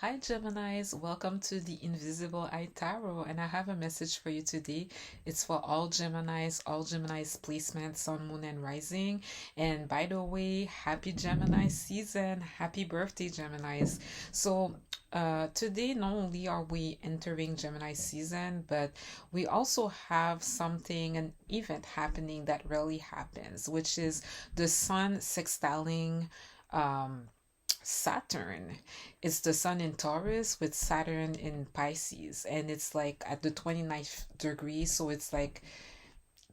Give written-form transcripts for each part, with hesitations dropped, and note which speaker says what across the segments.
Speaker 1: Hi Geminis, welcome to the Invisible Eye Tarot, and I have a message for you today. It's for all Geminis placement, Sun, Moon, and Rising. And by the way, happy Gemini season, happy birthday, Geminis. So, today not only are we entering Gemini season, but we also have an event happening that rarely happens, which is the Sun sextiling Saturn. It's the sun in Taurus with Saturn in Pisces, and it's like at the 29th degree, so it's like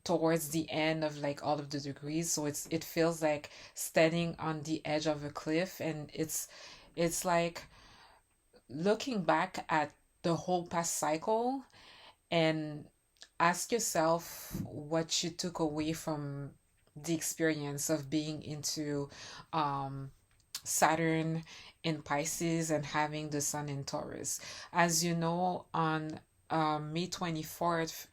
Speaker 1: towards the end of like all of the degrees, so it feels like standing on the edge of a cliff, and it's like looking back at the whole past cycle and ask yourself what you took away from the experience of being into um Saturn in Pisces and having the Sun in Taurus. As you know, on May 24th,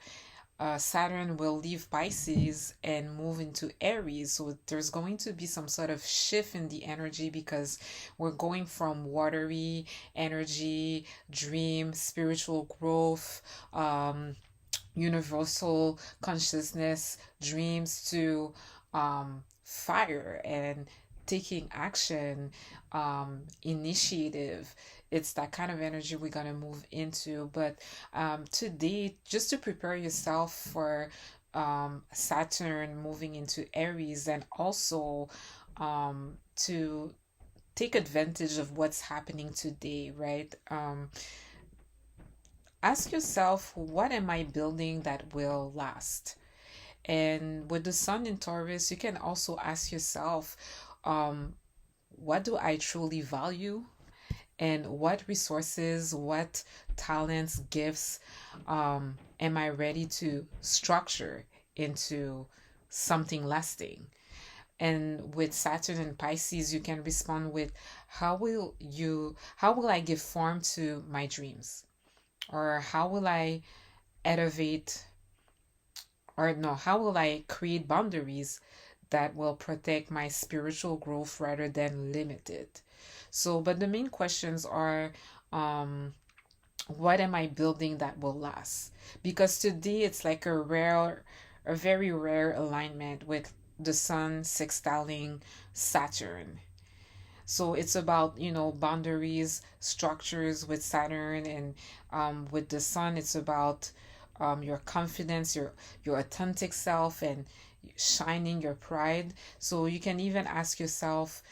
Speaker 1: Saturn will leave Pisces and move into Aries. So there's going to be some sort of shift in the energy because we're going from watery energy, dream, spiritual growth, universal consciousness, dreams to fire and taking action, initiative. It's that kind of energy we're going to move into. But today, just to prepare yourself for Saturn moving into Aries, and also to take advantage of what's happening today, right? Ask yourself, what am I building that will last? And with the sun in Taurus, you can also ask yourself, um, what do I truly value? And what resources, what talents, gifts am I ready to structure into something lasting? And with Saturn and Pisces, you can respond with, how will I give form to my dreams? Or how will I elevate, or no, how will I create boundaries that will protect my spiritual growth rather than limit it? So, but the main questions are, um, what am I building that will last? Because today it's like a very rare alignment with the Sun sextiling Saturn. So it's about, boundaries, structures with Saturn, and with the Sun, it's about your confidence, your authentic self, and shining your pride. So you can even ask yourself,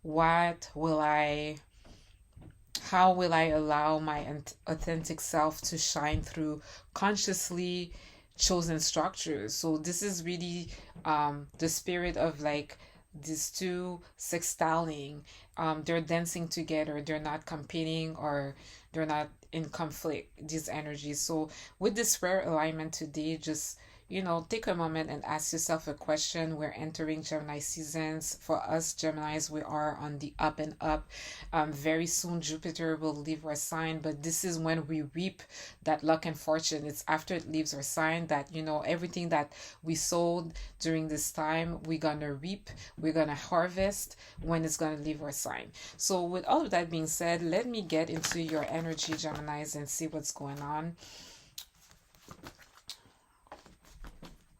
Speaker 1: what will I, how will I allow my authentic self to shine through consciously chosen structures? So this is really the spirit of like these two sextiling. They're dancing together, they're not competing, or they're not in conflict, these energies. So with this rare alignment today, just take a moment and ask yourself a question. We're entering Gemini seasons. For us Geminis, we are on the up and up. Very soon Jupiter will leave our sign, but this is when we reap that luck and fortune. It's after it leaves our sign that everything that we sowed during this time, we're gonna reap, we're gonna harvest when it's gonna leave our sign. So with all of that being said, let me get into your energy, Geminis, and see what's going on.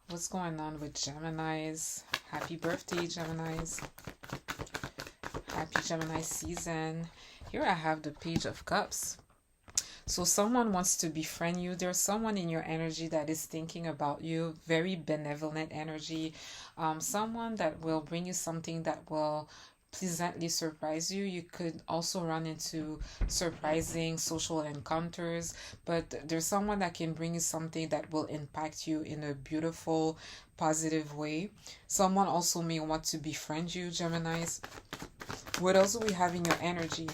Speaker 1: What's going on with Geminis? Happy birthday, Geminis. Happy Gemini season. Here I have the Page of Cups. So someone wants to befriend you. There's someone in your energy that is thinking about you. Very benevolent energy. Someone that will bring you something that will pleasantly surprise you. You could also run into surprising social encounters, but there's someone that can bring you something that will impact you in a beautiful, positive way. Someone also may want to befriend you, Geminis. What else do we have in your energy?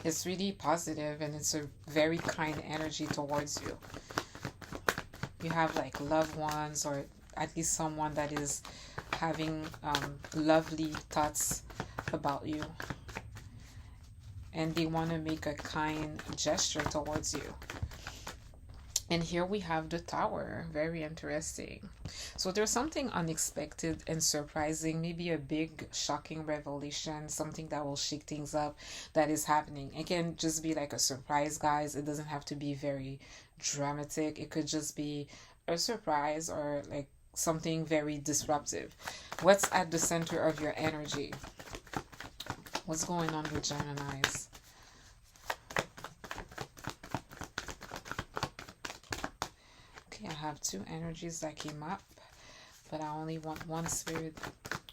Speaker 1: It's really positive, and it's a very kind energy towards you. You have like loved ones, or at least someone that is having lovely thoughts about you, and they want to make a kind gesture towards you. And here we have the tower. Very interesting. So there's something unexpected and surprising, maybe a big shocking revelation, something that will shake things up that is happening. It can just be like a surprise, guys. It doesn't have to be very dramatic. It could just be a surprise or like something very disruptive. What's at the center of your energy? What's going on with Geminis? Okay, I have two energies that came up, but I only want one spirit.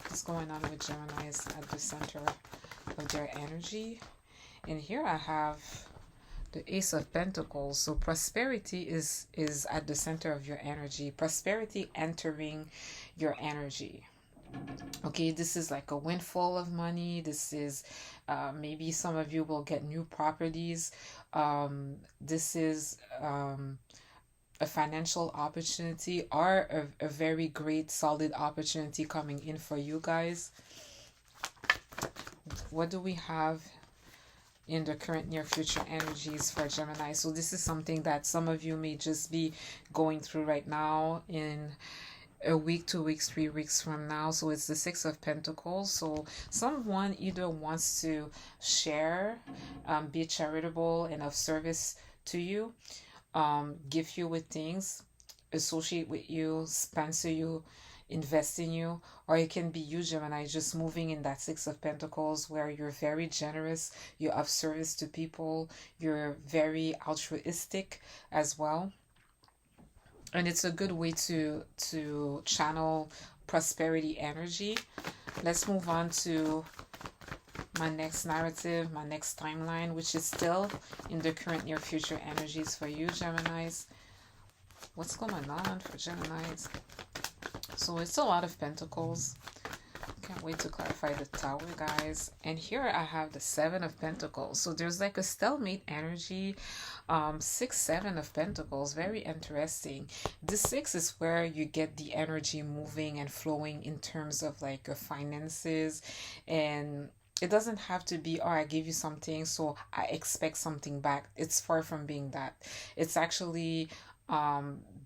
Speaker 1: What's going on with Geminis at the center of their energy? And here I have the Ace of Pentacles. So prosperity is at the center of your energy. Prosperity entering your energy. Okay, this is like a windfall of money. This is maybe some of you will get new properties. This is a financial opportunity or a very great solid opportunity coming in for you guys. What do we have in the current near future energies for Gemini? So this is something that some of you may just be going through right now in a week, 2 weeks, 3 weeks from now. So it's the Six of Pentacles. So someone either wants to share, be charitable and of service to you, gift you with things, associate with you, sponsor you, invest in you, or it can be you, Gemini, just moving in that Six of Pentacles where you're very generous, you're of service to people, you're very altruistic as well. And it's a good way to channel prosperity energy. Let's move on to my next narrative, my next timeline, which is still in the current near future energies for you, Geminis. What's going on for Geminis? So it's a lot of pentacles. Can't wait to clarify the tower, guys. And here I have the Seven of Pentacles. So there's like a stalemate energy. 6, 7 of Pentacles. Very interesting. The 6 is where you get the energy moving and flowing in terms of like your finances. And it doesn't have to be, oh, I give you something, so I expect something back. It's far from being that. It's actually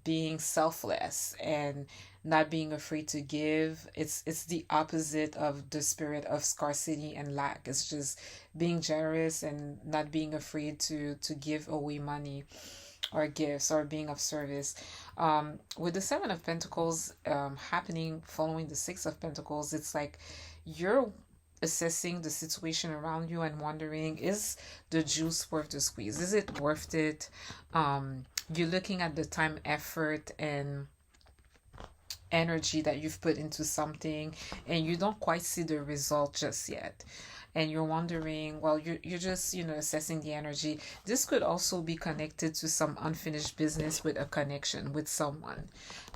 Speaker 1: being selfless and not being afraid to give. It's the opposite of the spirit of scarcity and lack. It's just being generous and not being afraid to give away money or gifts or being of service. With the Seven of Pentacles happening following the Six of Pentacles, it's like you're assessing the situation around you and wondering, is the juice worth the squeeze? Is it worth it? You're looking at the time, effort, and energy that you've put into something, and you don't quite see the result just yet. And you're wondering, well, you're just, assessing the energy. This could also be connected to some unfinished business with a connection with someone.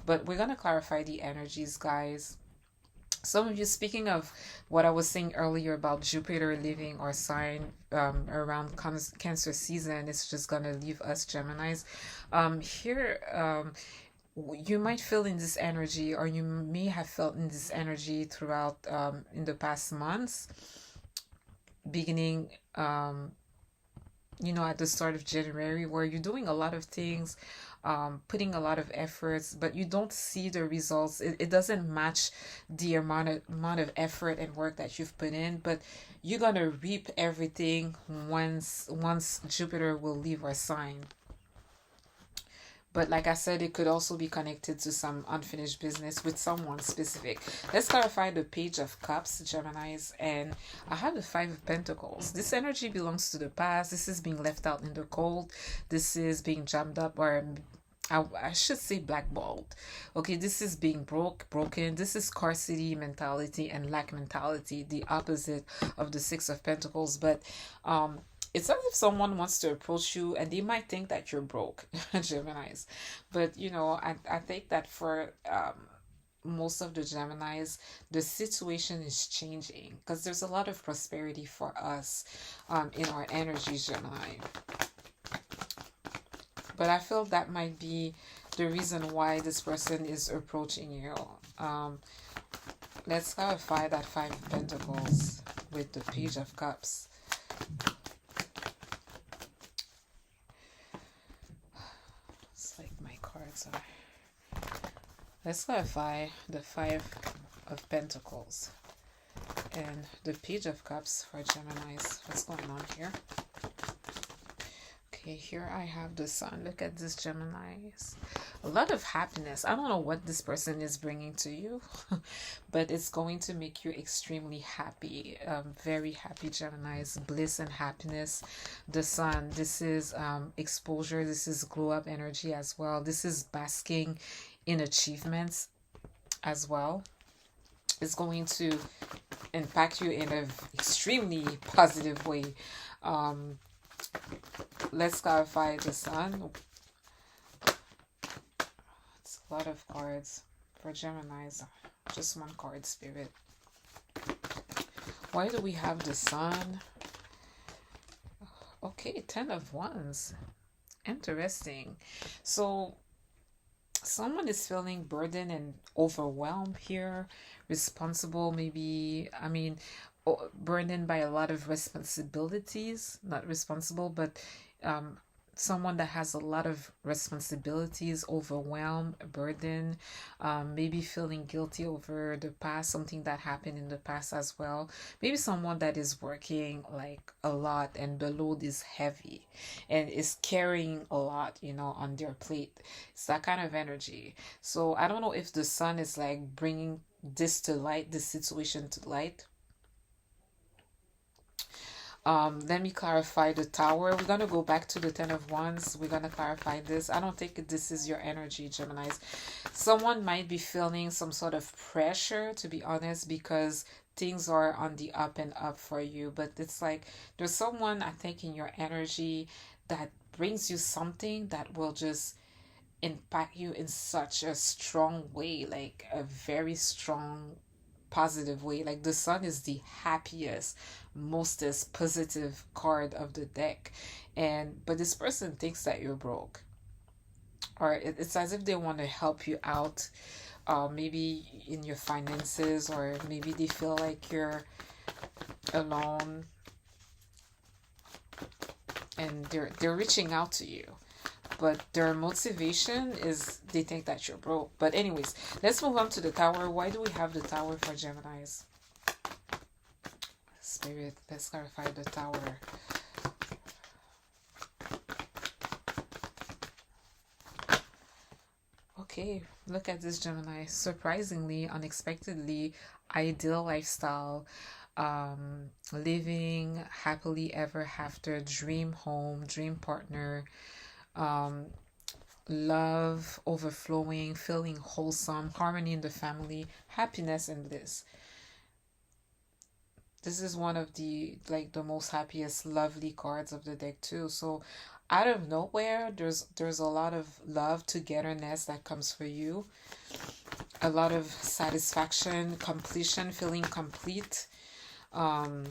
Speaker 1: But we're going to clarify the energies, guys. Some of you, speaking of what I was saying earlier about Jupiter leaving our sign around Cancer season, it's just going to leave us Geminis. Here, you might feel in this energy, or you may have felt in this energy throughout in the past months, beginning at the start of January, where you're doing a lot of things, putting a lot of efforts, but you don't see the results. It doesn't match the amount of effort and work that you've put in, but you're gonna reap everything once Jupiter will leave our sign. But like I said, it could also be connected to some unfinished business with someone specific. Let's clarify the Page of Cups, Geminis, and I have the Five of Pentacles. This energy belongs to the past. This is being left out in the cold. This is being jammed up, or I should say blackballed. Okay, this is being broken. This is scarcity mentality and lack mentality, the opposite of the Six of Pentacles. But it's as if someone wants to approach you and they might think that you're broke, Geminis. But, I think that for most of the Geminis, the situation is changing because there's a lot of prosperity for us in our energy, Gemini. But I feel that might be the reason why this person is approaching you. Let's clarify that Five of Pentacles with the Page of Cups. It's like Let's clarify the Five of Pentacles and the Page of Cups for Geminis. What's going on here? Okay, here I have the Sun. Look at this, Geminis. A lot of happiness. I don't know what this person is bringing to you, but it's going to make you extremely happy. Very happy, Geminis. Bliss and happiness. The Sun. This is exposure. This is glow up energy as well. This is basking in achievements as well. It's going to impact you in an extremely positive way. Let's clarify the Sun. It's a lot of cards for Geminis. Just one card, Spirit. Why do we have the Sun? Okay, 10 of Wands. Interesting. So someone is feeling burdened and overwhelmed here, responsible, maybe, I mean, burdened by a lot of responsibilities, not responsible, but someone that has a lot of responsibilities, overwhelmed, burdened, maybe feeling guilty over the past, something that happened in the past as well. Maybe someone that is working like a lot and the load is heavy and is carrying a lot, you know, on their plate. It's that kind of energy. So I don't know if the Sun is like bringing this to light, this situation to light. Let me clarify the Tower. We're gonna go back to the Ten of Wands. We're gonna clarify this. I don't think this is your energy, Geminis. Someone might be feeling some sort of pressure, to be honest, because things are on the up and up for you. But it's like there's someone, I think, in your energy that brings you something that will just impact you in such a strong way, like a very strong positive way. Like the Sun is the happiest, mostest positive card of the deck, and but this person thinks that you're broke, or it's as if they want to help you out, maybe in your finances, or maybe they feel like you're alone and they're reaching out to you, but their motivation is they think that you're broke. But anyways, let's move on to the Tower. Why do we have the Tower for Geminis? Spirit, let's clarify the Tower. Okay, look at this, Gemini. Surprisingly, unexpectedly, ideal lifestyle, living happily ever after, dream home, dream partner, um, love overflowing, feeling wholesome, harmony in the family, happiness and bliss. This is one of the like the most happiest, lovely cards of the deck too. So out of nowhere, there's a lot of love, togetherness that comes for you. A lot of satisfaction, completion, feeling complete, um,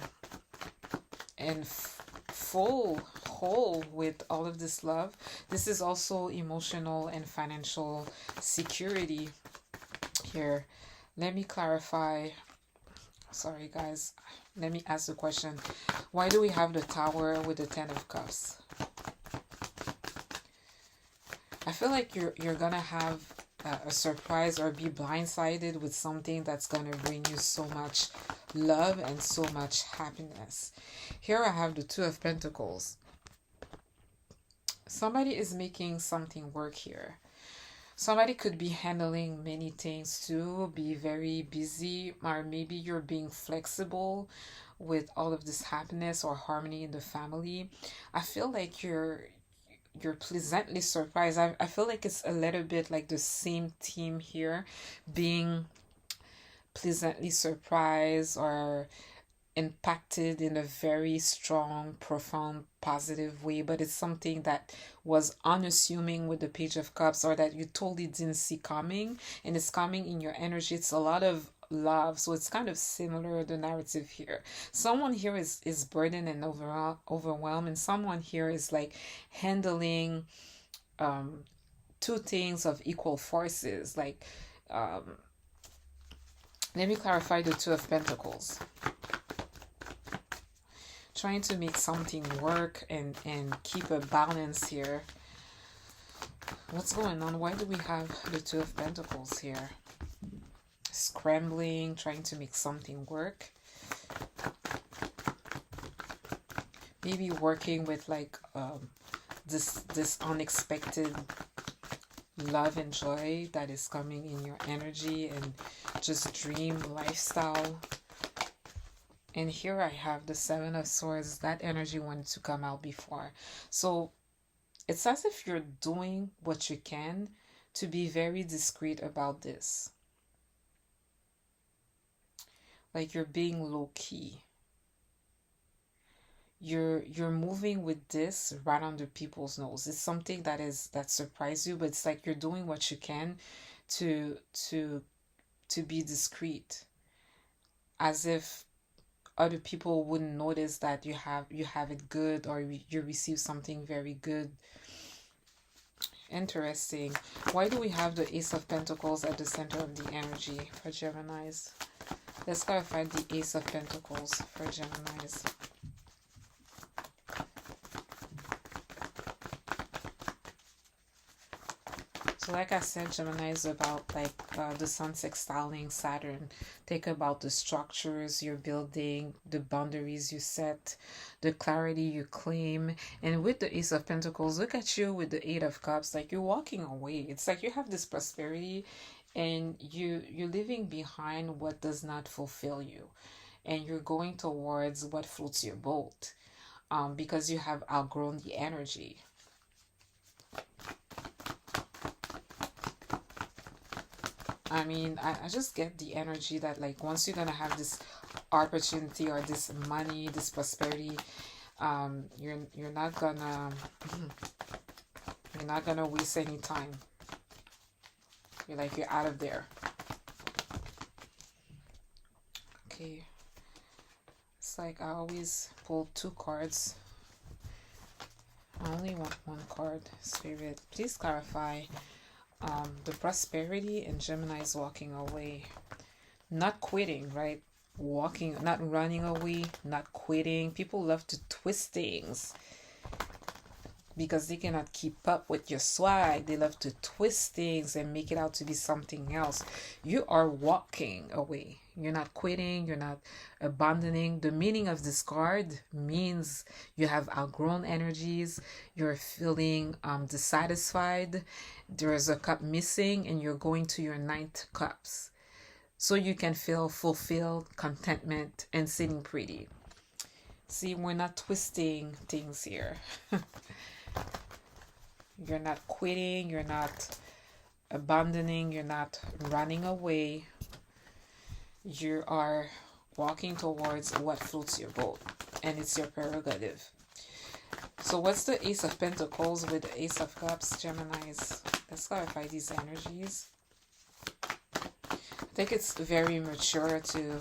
Speaker 1: and full, whole with all of this love. This is also emotional and financial security here. Let me clarify. Sorry, guys. Let me ask the question. Why do we have the Tower with the Ten of Cups? I feel like you're gonna have a surprise or be blindsided with something that's gonna bring you so much love and so much happiness. Here I have the Two of Pentacles. Somebody is making something work here. Somebody could be handling many things too, be very busy, or maybe you're being flexible with all of this happiness or harmony in the family. I feel like you're pleasantly surprised. I feel like it's a little bit like the same team here, being pleasantly surprised or impacted in a very strong, profound, positive way, but it's something that was unassuming with the Page of Cups, or that you totally didn't see coming, and it's coming in your energy. It's a lot of love, so it's kind of similar, the narrative here. Someone here is burdened and overwhelmed, and someone here is like handling two things of equal forces. Like let me clarify the Two of Pentacles. Trying to make something work and keep a balance here What's going on? Why do we have the Two of Pentacles here? Scrambling, trying to make something work. Maybe working with like this unexpected love and joy that is coming in your energy and just dream lifestyle. And here I have the Seven of Swords. That energy wanted to come out before. So it's as if you're doing what you can to be very discreet about this. Like you're being low key. You're moving with this right under people's nose. It's something that surprised you, but it's like you're doing what you can to to be discreet, as if other people wouldn't notice that you have it good, or you receive something very good. Interesting. Why do we have the Ace of Pentacles at the center of the energy for Geminis? Let's clarify the Ace of Pentacles for Geminis. So like I said, Gemini is about like the sun sextiling Saturn. Think about the structures you're building, the boundaries you set, the clarity you claim. And with the Ace of Pentacles, look at you with the Eight of Cups. Like you're walking away. It's like you have this prosperity and you're leaving behind what does not fulfill you. And you're going towards what floats your boat. Because you have outgrown the energy. I mean, I just get the energy that like once you're gonna have this opportunity or this money, this prosperity, you're not gonna you're not gonna waste any time. You're out of there. Okay. It's like I always pull two cards. I only want one card. Spirit, please clarify. The prosperity and Gemini is walking away, not quitting, right? Walking, not running away, not quitting. People love to twist things because they cannot keep up with your swag. They love to twist things and make it out to be something else. You are walking away. You're not quitting. You're not abandoning. The meaning of this card means you have outgrown energies. You're feeling dissatisfied. There's a cup missing and you're going to your ninth cups. So you can feel fulfilled, contentment, and sitting pretty. See, we're not twisting things here. You're not quitting. You're not abandoning. You're not running away. You are walking towards what floats your boat, and it's your prerogative. So what's the Ace of Pentacles with the Ace of Cups, Geminis? Let's clarify these energies. I think it's very mature to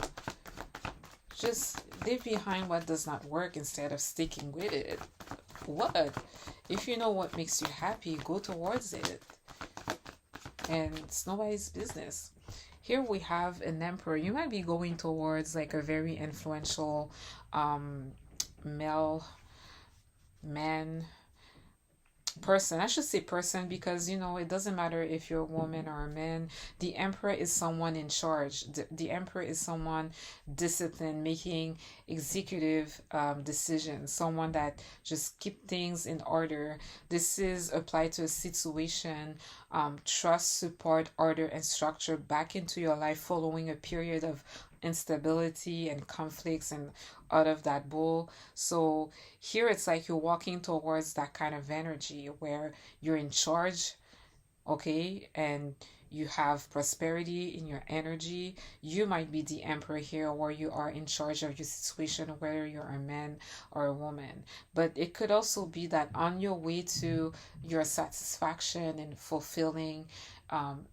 Speaker 1: just leave behind what does not work instead of sticking with it. What? If you know what makes you happy, go towards it. And it's nobody's business. Here we have an Emperor. You might be going towards like a very influential male man person. I should say person because it doesn't matter if you're a woman or a man. The Emperor is someone in charge. The Emperor is someone disciplined, making executive decisions, someone that just keep things in order. This is applied to a situation, trust, support, order, and structure back into your life following a period of instability and conflicts and out of that bull. So here it's like you're walking towards that kind of energy where you're in charge, okay, and you have prosperity in your energy. You might be the Emperor here, where you are in charge of your situation, whether you're a man or a woman. But it could also be that on your way to your satisfaction and fulfilling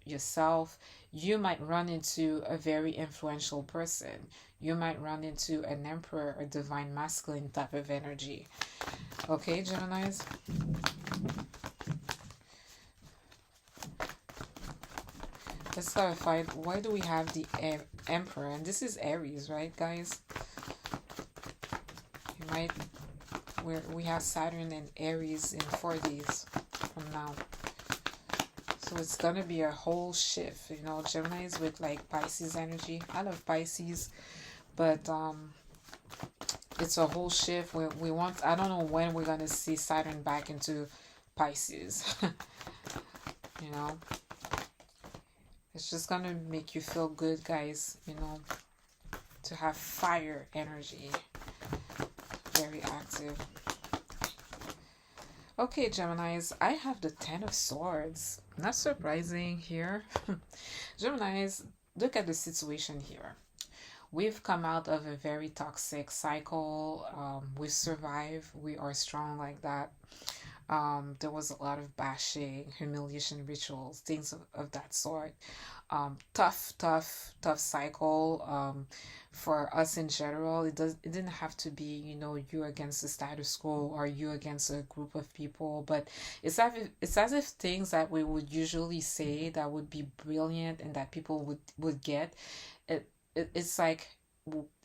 Speaker 1: yourself, you might run into a very influential person. You might run into an Emperor or divine masculine type of energy. Okay, Geminis? Let's clarify, why do we have the Emperor? And this is Aries, right, guys? We have Saturn and Aries in 4 days from now. So it's gonna be a whole shift, you know. Gemini's with like Pisces energy. I love Pisces, but it's a whole shift. We want. I don't know when we're gonna see Saturn back into Pisces. You know, it's just gonna make you feel good, guys. You know, to have fire energy, very active. Okay, Geminis, I have the Ten of Swords. Not surprising here. Geminis, look at the situation here. We've come out of a very toxic cycle. We've survived. We are strong like that. There was a lot of bashing, humiliation rituals, things of that sort. Tough cycle. For us in general, it didn't have to be, you know, you against the status quo or you against a group of people, but it's as if things that we would usually say that would be brilliant and that people would get, it's like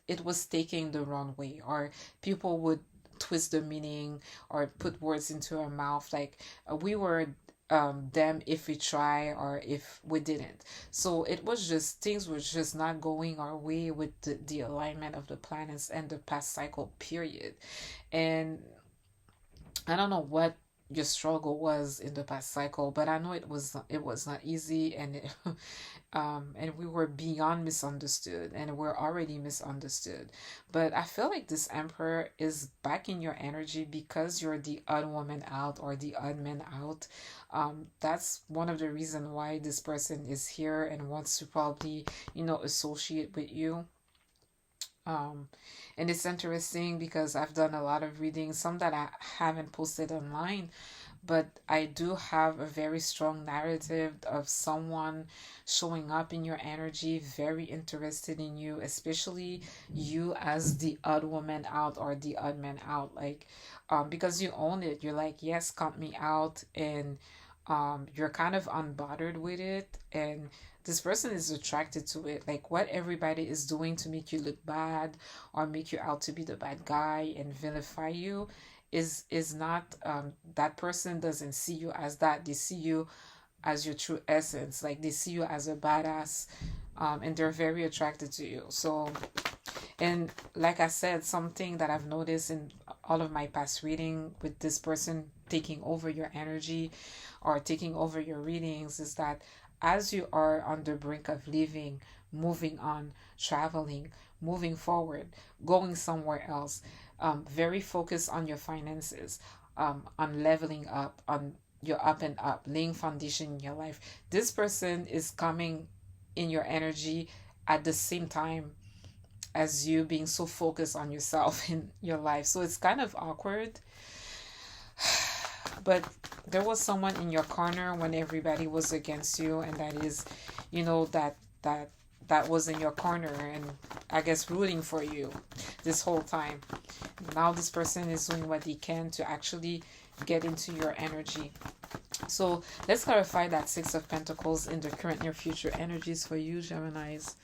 Speaker 1: it was taken the wrong way, or people would twist the meaning or put words into our mouth like we were them if we try or if we didn't. So it was just things were just not going our way with the alignment of the planets and the past cycle period. And I don't know what your struggle was in the past cycle, but I know it was not easy, and and we were beyond misunderstood, and we're already misunderstood. But I feel like this emperor is back in your energy because you're the odd woman out or the odd man out. That's one of the reasons why this person is here and wants to probably, you know, associate with you. Um, and it's interesting because I've done a lot of readings, some that I haven't posted online, but I do have a very strong narrative of someone showing up in your energy, very interested in you, especially you as the odd woman out or the odd man out, like, because you own it. You're like, yes, count me out, and you're kind of unbothered with it, and this person is attracted to it, like what everybody is doing to make you look bad or make you out to be the bad guy and vilify you is not, that person doesn't see you as that. They see you as your true essence, like they see you as a badass, and they're very attracted to you. So, and like I said, something that I've noticed in all of my past reading with this person taking over your energy or taking over your readings is that as you are on the brink of leaving, moving on, traveling, moving forward, going somewhere else, very focused on your finances, on leveling up, on your up and up, laying foundation in your life. This person is coming in your energy at the same time as you being so focused on yourself in your life. So it's kind of awkward, but there was someone in your corner when everybody was against you, and that is, you know, that was in your corner and I guess rooting for you this whole time. Now this person is doing what they can to actually get into your energy. So let's clarify that Six of Pentacles in the current near future energies for you, Geminis.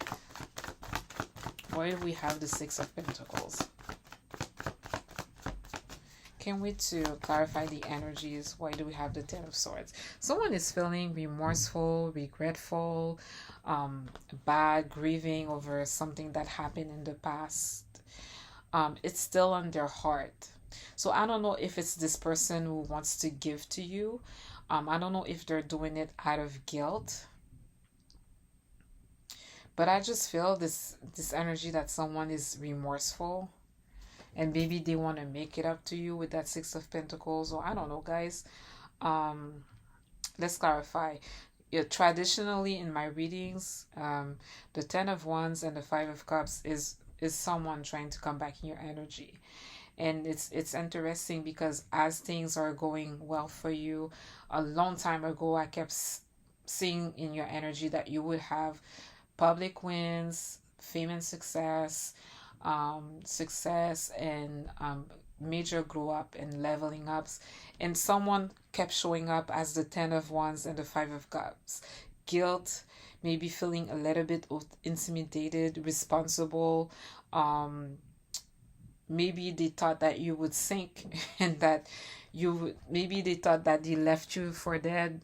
Speaker 1: Why do we have the Six of Pentacles? Can we to clarify the energies? Why do we have the Ten of Swords? Someone is feeling remorseful, regretful, bad, grieving over something that happened in the past. It's still on their heart. So I don't know if it's this person who wants to give to you. I don't know if they're doing it out of guilt. But I just feel this energy that someone is remorseful and maybe they want to make it up to you with that Six of Pentacles, or I don't know, guys. um let's clarify. Yeah, traditionally in my readings, the Ten of Wands and the Five of Cups is someone trying to come back in your energy. And it's interesting because as things are going well for you, a long time ago I kept seeing in your energy that you would have public wins, fame and success, and major grow up and leveling ups. And someone kept showing up as the Ten of Wands and the Five of Cups. Guilt, maybe feeling a little bit intimidated, responsible. Maybe they thought that you would sink and that maybe they thought that they left you for dead.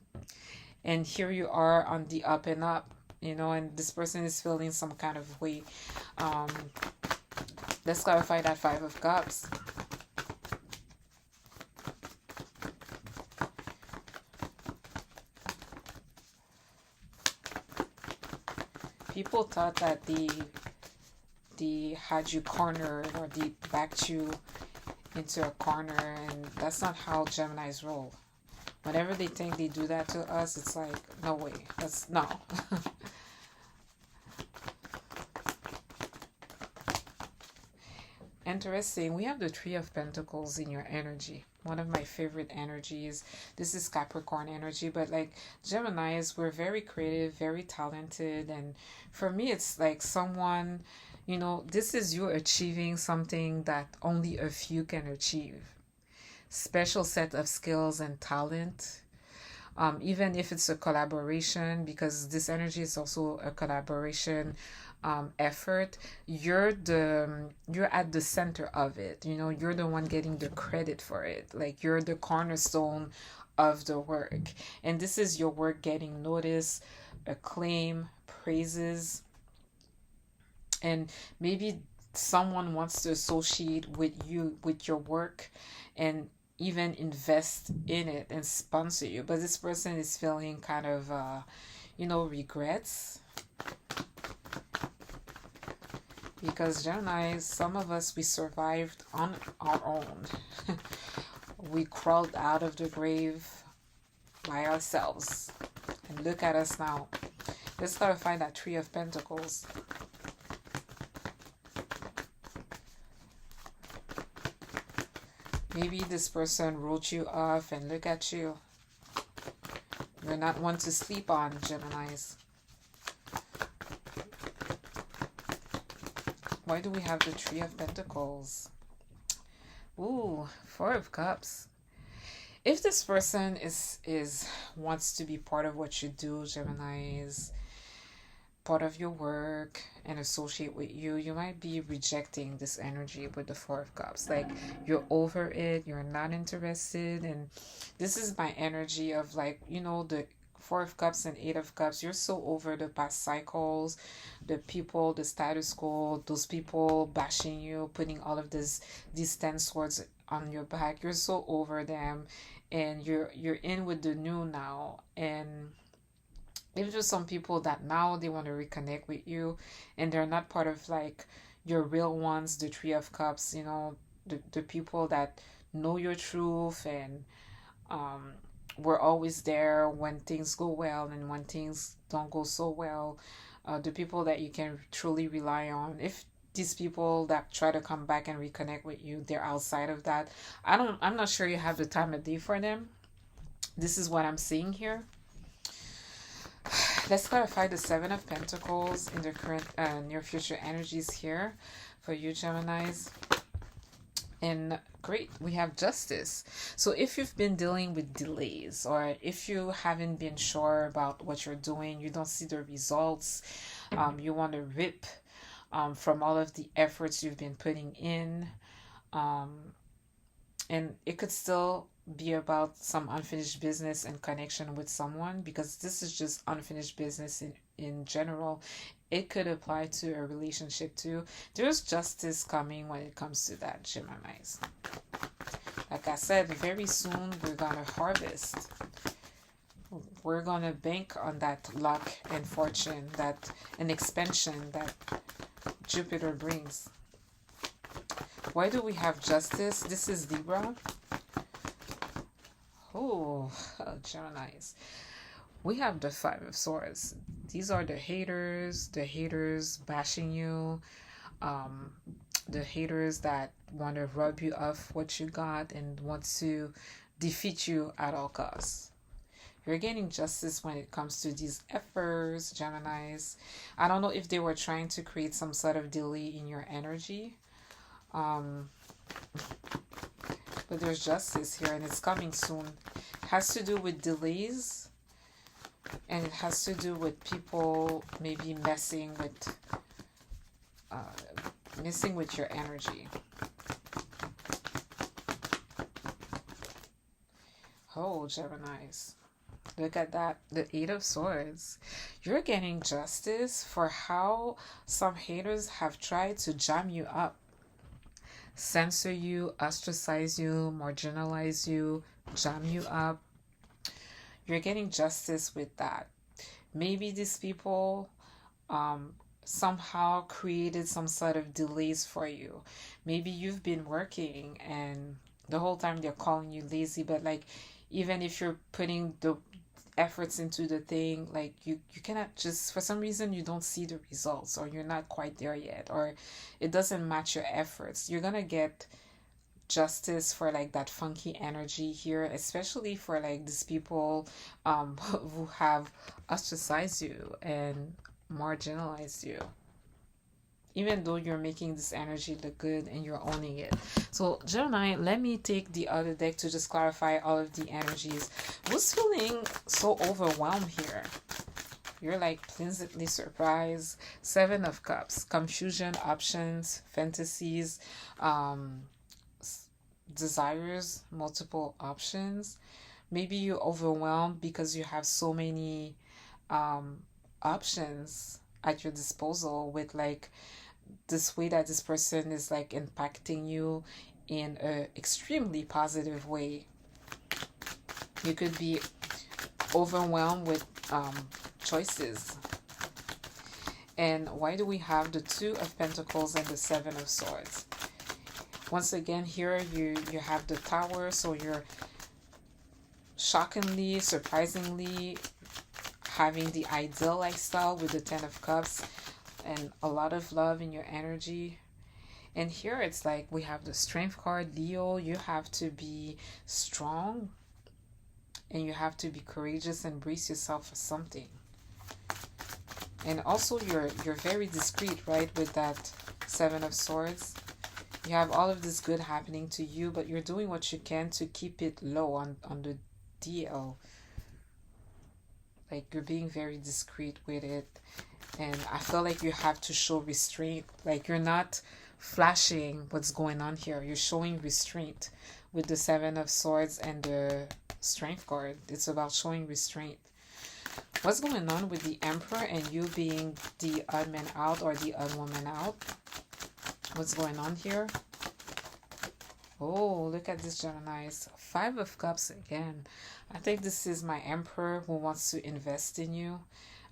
Speaker 1: And here you are on the up and up, and this person is feeling some kind of way. Um, let's clarify that Five of Cups. People thought that they had you cornered, or they backed you into a corner, and that's not how Geminis roll. Whenever they think they do that to us, it's like, no way. That's no. Interesting. We have the Three of Pentacles in your energy. One of my favorite energies. This is Capricorn energy, but like Geminis, we're very creative, very talented, and for me, it's like someone, this is you achieving something that only a few can achieve. Special set of skills and talent. Even if it's a collaboration, because this energy is also a collaboration effort, you're at the center of it. You're the one getting the credit for it. Like you're the cornerstone of the work, and this is your work getting noticed, acclaim, praises, and maybe someone wants to associate with you, with your work, and even invest in it and sponsor you. But this person is feeling kind of regrets, because Gemini, some of us, we survived on our own. We crawled out of the grave by ourselves, and look at us now. Let's clarify that Three of Pentacles. Maybe this person wrote you off, and look at you. You're not one to sleep on, Geminis. Why do we have the Three of Pentacles? Ooh, Four of Cups. If this person is wants to be part of what you do, Geminis, part of your work, and associate with you, you might be rejecting this energy with the Four of Cups. Like you're over it, you're not interested, and this is my energy of like, the Four of Cups and Eight of Cups. You're so over the past cycles, the people, the status quo, those people bashing you, putting all of these 10 swords on your back. You're so over them, and you're in with the new now. And there's just some people that now they want to reconnect with you, and they're not part of like your real ones, the Three of Cups, the people that know your truth, and we're always there when things go well and when things don't go so well. The people that you can truly rely on. If these people that try to come back and reconnect with you, they're outside of that, I'm not sure you have the time of day for them. This is what I'm seeing here. Let's clarify the Seven of Pentacles in the current near future energies here for you, Geminis. And great, we have Justice. So if you've been dealing with delays, or if you haven't been sure about what you're doing, you don't see the results, you want to rip from all of the efforts you've been putting in, and it could still be about some unfinished business and connection with someone, because this is just unfinished business in general. It could apply to a relationship too. There's justice coming when it comes to that, Geminis. Like I said, very soon we're gonna harvest. We're gonna bank on that luck and fortune, that an expansion that Jupiter brings. Why do we have Justice? This is Libra. Oh, Geminis. We have the Five of Swords. These are the haters bashing you, the haters that want to rub you off what you got and want to defeat you at all costs. You're getting justice when it comes to these efforts, Geminis. I don't know if they were trying to create some sort of delay in your energy. But there's justice here, and it's coming soon. It has to do with delays, and it has to do with people maybe messing with your energy. Oh, Geminis. Look at that, the Eight of Swords. You're getting justice for how some haters have tried to jam you up, censor you, ostracize you, marginalize you, jam you up. You're getting justice with that. Maybe these people um, somehow created some sort of delays for you. Maybe you've been working and the whole time they're calling you lazy, but like even if you're putting the efforts into the thing, like you cannot, just for some reason you don't see the results, or you're not quite there yet, or it doesn't match your efforts. You're gonna get justice for like that funky energy here, especially for like these people who have ostracized you and marginalized you, even though you're making this energy look good and you're owning it. So Gemini, let me take the other deck to just clarify all of the energies. Who's feeling so overwhelmed here? You're like pleasantly surprised. Seven of Cups, confusion, options, fantasies, um desires, multiple options. Maybe you're overwhelmed because you have so many um, options at your disposal, with like this way that this person is like impacting you in a extremely positive way. You could be overwhelmed with choices. And why do we have the Two of Pentacles and the Seven of Swords? Once again, here you have the Tower, so you're shockingly, surprisingly having the ideal lifestyle with the Ten of Cups and a lot of love in your energy. And here it's like we have the Strength card. Leo, you have to be strong and you have to be courageous and brace yourself for something. And also you're very discreet, right, with that Seven of Swords. You have all of this good happening to you, but you're doing what you can to keep it low on the DL. Like you're being very discreet with it. And I feel like you have to show restraint. Like you're not flashing what's going on here. You're showing restraint with the Seven of Swords and the Strength card. It's about showing restraint. What's going on with the Emperor and you being the odd man out or the odd woman out? What's going on here? Oh, look at this, Geminis. Five of Cups again. I think this is my Emperor who wants to invest in you,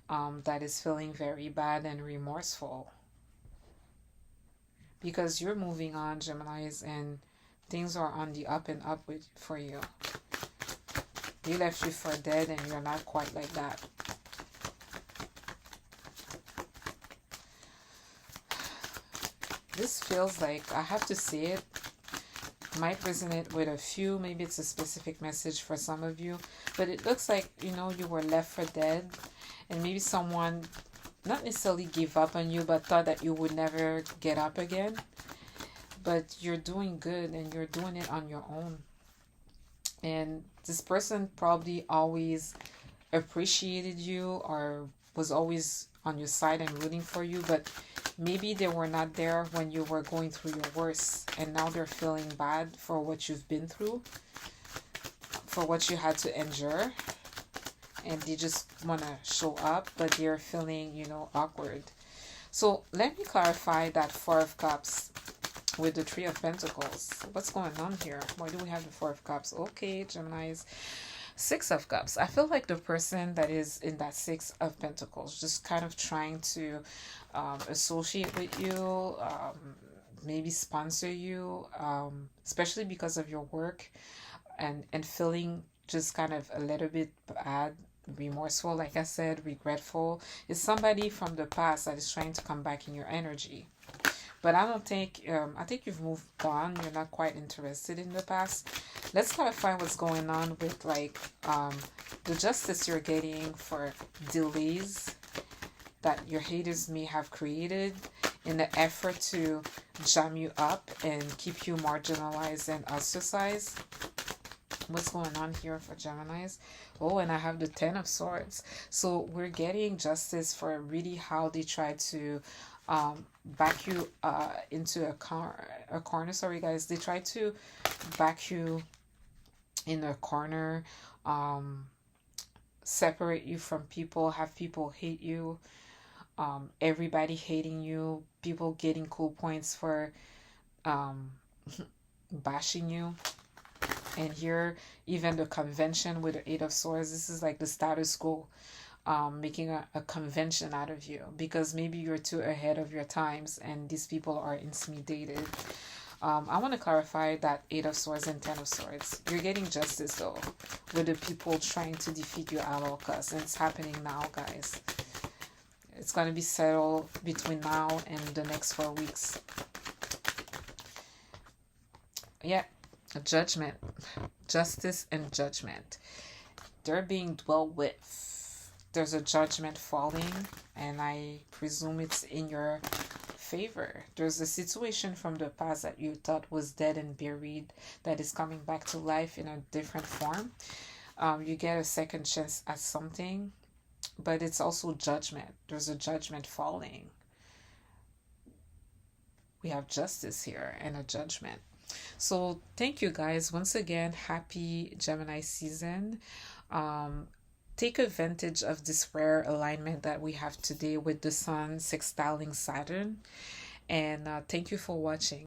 Speaker 1: that is feeling very bad and remorseful. Because you're moving on, Geminis, and things are on the up and up for you. He left you for dead and you're not quite like that. This feels like, I have to say it, might resonate with a few. Maybe it's a specific message for some of you. But it looks like, you know, you were left for dead. And maybe someone not necessarily gave up on you, but thought that you would never get up again. But you're doing good and you're doing it on your own. And this person probably always appreciated you or was always on your side and rooting for you, but maybe they were not there when you were going through your worst, and now they're feeling bad for what you've been through, for what you had to endure, and they just want to show up, but they're feeling, you know, awkward. So let me clarify that Four of Cups with the Three of Pentacles. What's going on here? Why do we have the Four of Cups? Okay, Geminis. Six of Cups. I feel like the person that is in that Six of Pentacles just kind of trying to associate with you, maybe sponsor you, especially because of your work, and feeling just kind of a little bit bad, remorseful, like I said, regretful. Is somebody from the past that is trying to come back in your energy. But I don't think, I think you've moved on. You're not quite interested in the past. Let's clarify what's going on with like the justice you're getting for delays that your haters may have created in the effort to jam you up and keep you marginalized and ostracized. What's going on here for Geminis? Oh, and I have the Ten of Swords. So we're getting justice for really how they try to back you into a corner. Sorry, guys. They try to back you in a corner, separate you from people, have people hate you, everybody hating you, people getting cool points for um, bashing you. And here, even the convention with the Eight of Swords, this is like the status quo, making a convention out of you because maybe you're too ahead of your times and these people are intimidated. I want to clarify that Eight of Swords and Ten of Swords. You're getting justice though, with the people trying to defeat you at all costs. And it's happening now, guys. It's going to be settled between now and the next 4 weeks. Yeah, a judgment, justice and judgment. They're being dwelt with. There's a judgment falling, and I presume it's in your favor. There's a situation from the past that you thought was dead and buried that is coming back to life in a different form. You get a second chance at something, but it's also judgment. There's a judgment falling. We have justice here and a judgment. So thank you guys once again. Happy Gemini season. Um, Take advantage of this rare alignment that we have today with the Sun sextiling Saturn. And thank you for watching.